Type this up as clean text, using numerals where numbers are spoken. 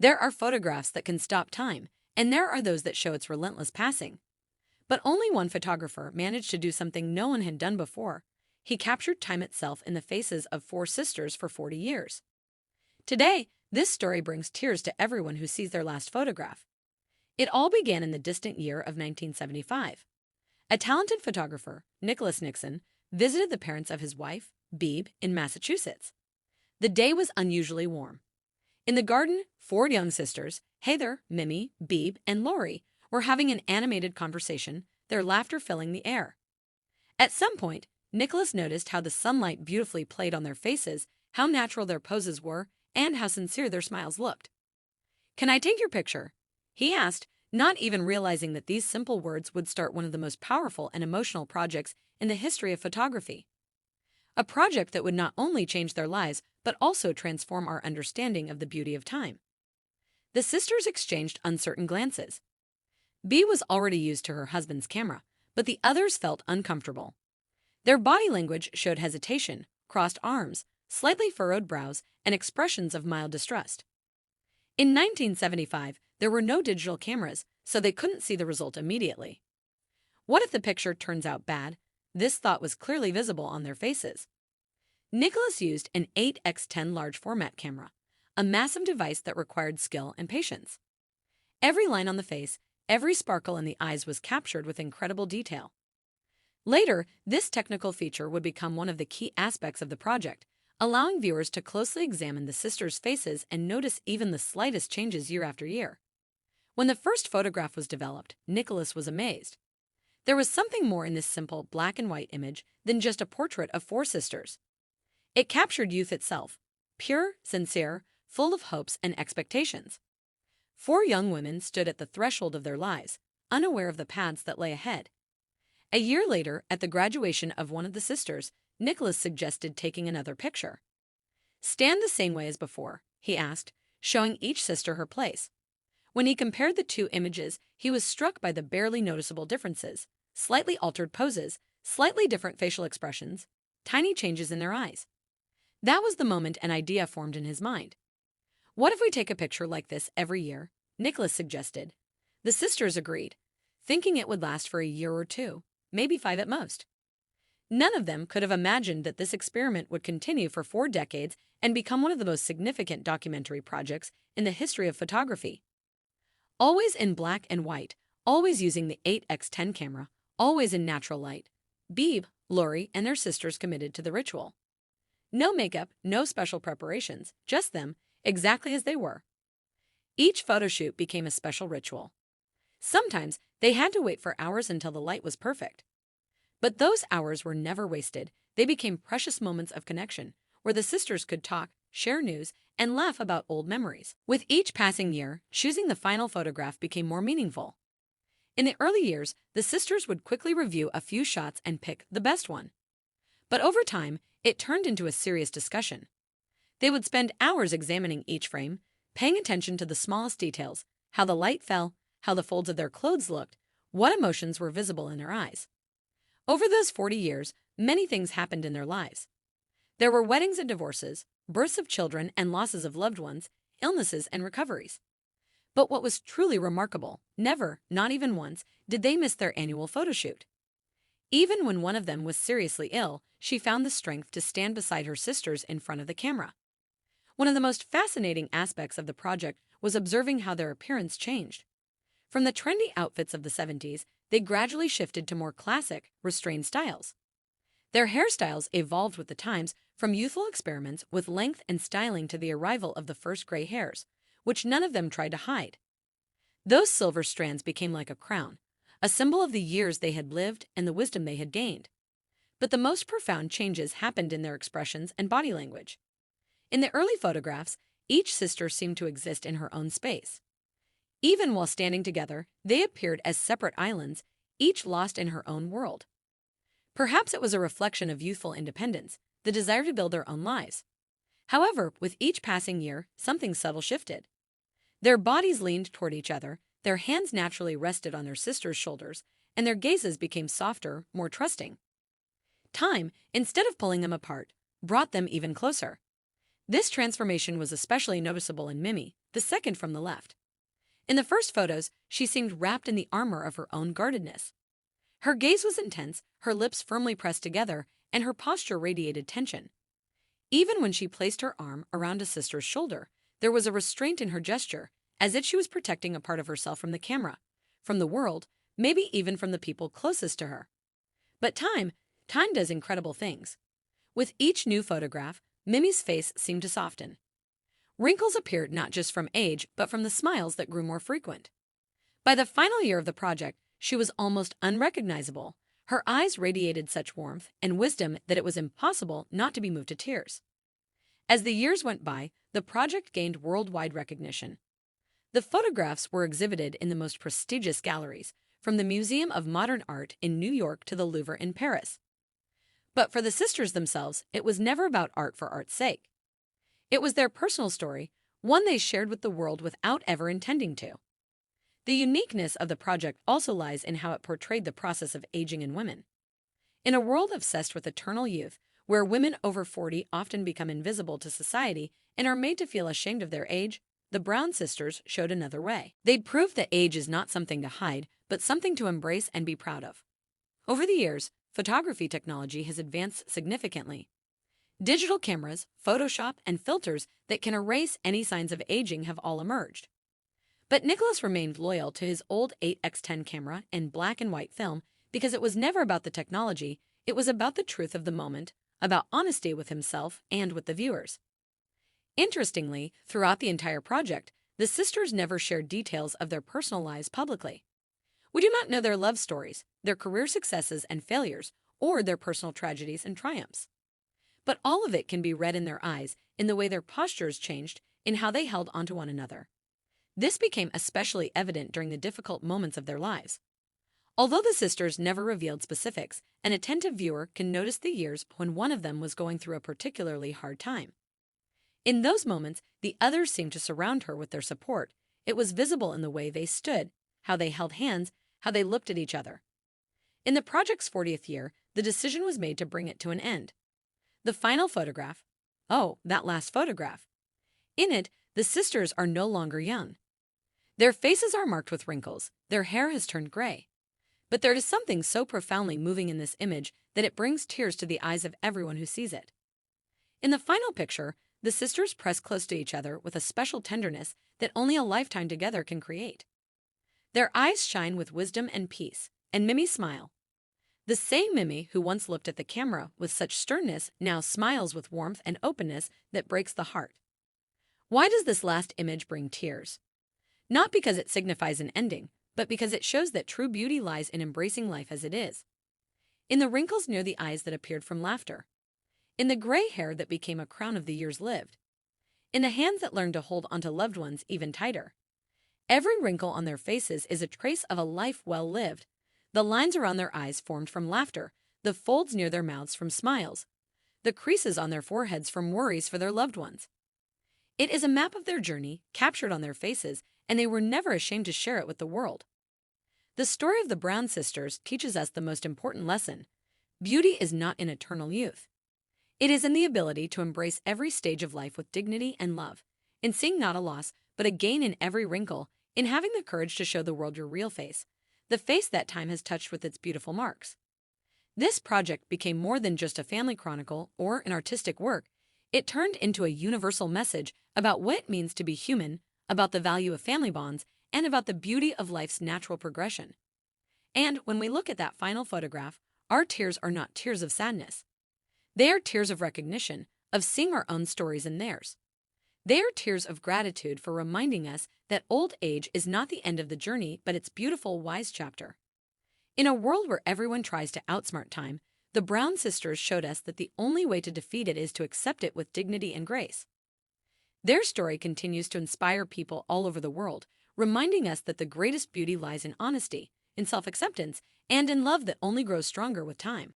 There are photographs that can stop time, and there are those that show its relentless passing. But only one photographer managed to do something no one had done before. He captured time itself in the faces of four sisters for 40 years. Today, this story brings tears to everyone who sees their last photograph. It all began in the distant year of 1975. A talented photographer, Nicholas Nixon, visited the parents of his wife, Beebe, in Massachusetts. The day was unusually warm. In the garden, four young sisters, Heather, Mimi, Beebe, and Lori, were having an animated conversation, their laughter filling the air. At some point, Nicholas noticed how the sunlight beautifully played on their faces, how natural their poses were, and how sincere their smiles looked. "Can I take your picture?" he asked, not even realizing that these simple words would start one of the most powerful and emotional projects in the history of photography. A project that would not only change their lives, but also transform our understanding of the beauty of time. The sisters exchanged uncertain glances. Bea was already used to her husband's camera, but the others felt uncomfortable. Their body language showed hesitation, crossed arms, slightly furrowed brows, and expressions of mild distrust. In 1975, there were no digital cameras, so they couldn't see the result immediately. What if the picture turns out bad? This thought was clearly visible on their faces. Nicholas used an 8x10 large format camera, a massive device that required skill and patience. Every line on the face, every sparkle in the eyes was captured with incredible detail. Later, this technical feature would become one of the key aspects of the project, allowing viewers to closely examine the sisters' faces and notice even the slightest changes year after year. When the first photograph was developed, Nicholas was amazed. There was something more in this simple black and white image than just a portrait of four sisters. It captured youth itself, pure, sincere, full of hopes and expectations. Four young women stood at the threshold of their lives, unaware of the paths that lay ahead. A year later, at the graduation of one of the sisters, Nicholas suggested taking another picture. "Stand the same way as before," he asked, showing each sister her place. When he compared the two images, he was struck by the barely noticeable differences: slightly altered poses, slightly different facial expressions, tiny changes in their eyes. That was the moment an idea formed in his mind. "What if we take a picture like this every year?" Nicholas suggested. The sisters agreed, thinking it would last for a year or two, maybe 5 at most. None of them could have imagined that this experiment would continue for 4 decades and become one of the most significant documentary projects in the history of photography. Always in black and white, always using the 8x10 camera, always in natural light, Beebe, Lori, and their sisters committed to the ritual. No makeup, no special preparations, just them, exactly as they were. Each photo shoot became a special ritual. Sometimes they had to wait for hours until the light was perfect. But those hours were never wasted. They became precious moments of connection, where the sisters could talk, share news, and laugh about old memories. With each passing year, choosing the final photograph became more meaningful. In the early years, the sisters would quickly review a few shots and pick the best one. But over time, it turned into a serious discussion. They would spend hours examining each frame, paying attention to the smallest details: how the light fell, how the folds of their clothes looked, what emotions were visible in their eyes. Over those 40 years, many things happened in their lives. There were weddings and divorces, births of children and losses of loved ones, illnesses and recoveries. But what was truly remarkable, never, not even once, did they miss their annual photo shoot. Even when one of them was seriously ill, she found the strength to stand beside her sisters in front of the camera. One of the most fascinating aspects of the project was observing how their appearance changed. From the trendy outfits of the 70s, they gradually shifted to more classic, restrained styles. Their hairstyles evolved with the times, from youthful experiments with length and styling to the arrival of the first gray hairs, which none of them tried to hide. Those silver strands became like a crown, a symbol of the years they had lived and the wisdom they had gained. But the most profound changes happened in their expressions and body language. In the early photographs, each sister seemed to exist in her own space. Even while standing together, they appeared as separate islands, each lost in her own world. Perhaps it was a reflection of youthful independence, the desire to build their own lives. However, with each passing year, something subtle shifted. Their bodies leaned toward each other, their hands naturally rested on their sisters' shoulders, and their gazes became softer, more trusting. Time, instead of pulling them apart, brought them even closer. This transformation was especially noticeable in Mimi, the second from the left. In the first photos, she seemed wrapped in the armor of her own guardedness. Her gaze was intense, her lips firmly pressed together, and her posture radiated tension. Even when she placed her arm around a sister's shoulder, there was a restraint in her gesture, as if she was protecting a part of herself from the camera, from the world, maybe even from the people closest to her. But time does incredible things. With each new photograph, Mimi's face seemed to soften. Wrinkles appeared not just from age, but from the smiles that grew more frequent. By the final year of the project, she was almost unrecognizable. Her eyes radiated such warmth and wisdom that it was impossible not to be moved to tears. As the years went by, the project gained worldwide recognition. The photographs were exhibited in the most prestigious galleries, from the Museum of Modern Art in New York to the Louvre in Paris. But for the sisters themselves, it was never about art for art's sake. It was their personal story, one they shared with the world without ever intending to. The uniqueness of the project also lies in how it portrayed the process of aging in women. In a world obsessed with eternal youth, where women over 40 often become invisible to society and are made to feel ashamed of their age, the Brown sisters showed another way. They'd proved that age is not something to hide, but something to embrace and be proud of. Over the years, photography technology has advanced significantly. Digital cameras, Photoshop, and filters that can erase any signs of aging have all emerged. But Nicholas remained loyal to his old 8x10 camera and black and white film because it was never about the technology, it was about the truth of the moment, about honesty with himself and with the viewers. Interestingly, throughout the entire project, the sisters never shared details of their personal lives publicly. We do not know their love stories, their career successes and failures, or their personal tragedies and triumphs. But all of it can be read in their eyes, in the way their postures changed, in how they held onto one another. This became especially evident during the difficult moments of their lives. Although the sisters never revealed specifics, an attentive viewer can notice the years when one of them was going through a particularly hard time. In those moments, the others seemed to surround her with their support. It was visible in the way they stood, how they held hands, how they looked at each other. In the project's 40th year, the decision was made to bring it to an end. The final photograph. Oh, that last photograph. In it, the sisters are no longer young. Their faces are marked with wrinkles, their hair has turned gray. But there is something so profoundly moving in this image that it brings tears to the eyes of everyone who sees it. In the final picture, the sisters press close to each other with a special tenderness that only a lifetime together can create. Their eyes shine with wisdom and peace, and Mimi smile. The same Mimi who once looked at the camera with such sternness now smiles with warmth and openness that breaks the heart. Why does this last image bring tears? Not because it signifies an ending, but because it shows that true beauty lies in embracing life as it is. In the wrinkles near the eyes that appeared from laughter. In the gray hair that became a crown of the years lived. In the hands that learned to hold onto loved ones even tighter. Every wrinkle on their faces is a trace of a life well lived. The lines around their eyes formed from laughter, the folds near their mouths from smiles, the creases on their foreheads from worries for their loved ones. It is a map of their journey, captured on their faces, and they were never ashamed to share it with the world. The story of the Brown sisters teaches us the most important lesson. Beauty is not in eternal youth. It is in the ability to embrace every stage of life with dignity and love, in seeing not a loss, but a gain in every wrinkle, in having the courage to show the world your real face, the face that time has touched with its beautiful marks. This project became more than just a family chronicle or an artistic work. It turned into a universal message about what it means to be human, about the value of family bonds, and about the beauty of life's natural progression. And when we look at that final photograph, our tears are not tears of sadness. They are tears of recognition, of seeing our own stories in theirs. They are tears of gratitude for reminding us that old age is not the end of the journey, but its beautiful, wise chapter. In a world where everyone tries to outsmart time, the Brown sisters showed us that the only way to defeat it is to accept it with dignity and grace. Their story continues to inspire people all over the world, reminding us that the greatest beauty lies in honesty, in self-acceptance, and in love that only grows stronger with time.